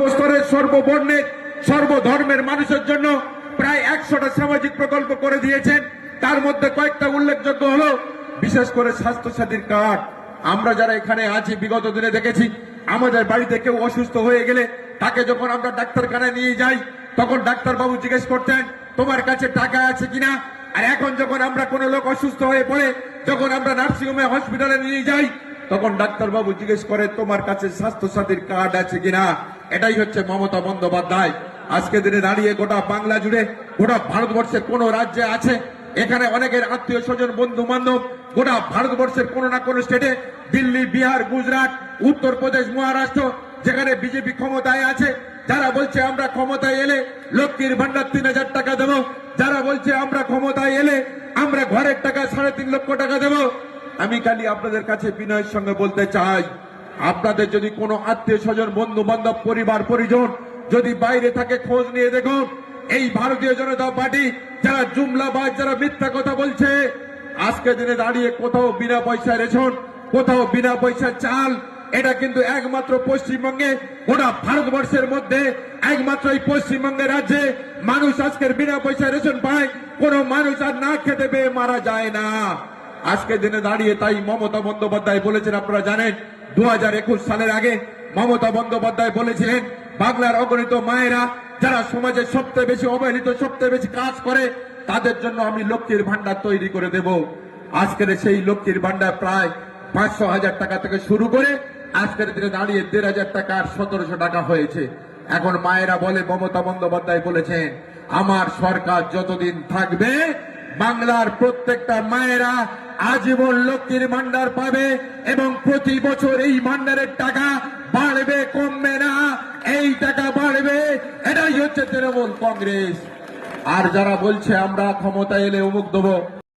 সর্বস্তরের, সর্ববর্ণের, সর্বধর্মের মানুষের জন্য প্রায় 100টা সামাজিক প্রকল্প করে দিয়েছেন। তার মধ্যে কয়েকটা উল্লেখযোগ্য হলো বিশেষ করে স্বাস্থ্যসাথীর কার্ড। আমরা যারা এখানে আছি বিগত দিনে দেখেছি, আমাদের বাড়িতে কেউ অসুস্থ হয়ে গেলে তাকে যখন আমরা ডাক্তারখানায় নিয়ে যাই, তখন ডাক্তারবাবু জিজ্ঞেস করতেন তোমার কাছে টাকা আছে কিনা। আর এখন যখন আমরা কোনো লোক অসুস্থ হয়ে পড়ে, যখন আমরা নার্সিংহোমে, হসপিটালে নিয়ে যাই, তখন ডাক্তারবাবু জিজ্ঞেস করে তোমার কাছে স্বাস্থ্যসাথীর কার্ড আছে কিনা। এটাই হচ্ছে মমতা বন্দ্যোপাধ্যায়। আজকে দিনে দাঁড়িয়ে গোটা বাংলা জুড়ে, গোটা ভারতবর্ষের কোন রাজ্যে আছে, এখানে অনেকের আত্মীয় স্বজন, বন্ধু বান্ধব গোটা ভারতবর্ষের কোন না কোন স্টেটে, দিল্লি, বিহার, গুজরাট, উত্তরপ্রদেশ, মহারাষ্ট্র, যেখানে বিজেপি ক্ষমতায় আছে, যারা বলছে আমরা ক্ষমতায় এলে লক্ষ্মীর ভান্ডার 3000 টাকা দেবো, যারা বলছে আমরা ক্ষমতায় এলে আমরা ঘরের টাকা 3.5 লক্ষ টাকা দেবো। আমি খালি আপনাদের কাছে বিনয়ের সঙ্গে বলতে চাই, আপনাদের যদি কোনো আত্মীয় স্বজন, বন্ধু বান্ধব, পরিবার পরিজন যদি বাইরে থাকে, খোঁজ নিয়ে দেখুন এই ভারতীয় জনতা পার্টি যারা জুমলাবাজ, যারা মিথ্যা কথা বলছে, আজকে দিনে দাঁড়িয়ে কোথাও বিনা পয়সায় রেশন, কোথাও বিনা পয়সায় চাল, এটা কিন্তু একমাত্র পশ্চিমবঙ্গে, গোটা ভারতবর্ষের মধ্যে একমাত্র এই পশ্চিমবঙ্গের রাজ্যে মানুষ আজকের বিনা পয়সায় রেশন পায়। কোন মানুষ আর না খেতে পেয়ে মারা যায় না। আজকে দিনে দাঁড়িয়ে তাই মমতা বন্দ্যোপাধ্যায় বলেছেন, আপনারা জানেন 2021 সালের আগে মমতা বন্দ্যোপাধ্যায় বলেছিলেন বাংলার অগণিত মায়েরা যারা সমাজে সবচেয়ে বেশি অবহেলিত, সবচেয়ে বেশি কাজ করে, তাদের জন্য আমি লক্ষ্মীর ভান্ডার তৈরি করে দেব। আজকের সেই লক্ষ্মীর ভান্ডার প্রায় 500,000 টাকা থেকে শুরু করে আজকের দিনে দাঁড়িয়ে 1,500 টাকা আর 1700 টাকা হয়েছে। এখন মায়েরা বলে, মমতা বন্দ্যোপাধ্যায় বলেছেন আমার সরকার যতদিন থাকবে বাংলার প্রত্যেকটা মায়েরা আজীবন লক্ষ্মীর ভান্ডার পাবে এবং প্রতি বছর এই ভান্ডারের টাকা বাড়বে, কমবে না, এই টাকা বাড়বে। এটাই হচ্ছে তৃণমূল কংগ্রেস। আর যারা বলছে আমরা ক্ষমতায় এলে অমুক দেবো,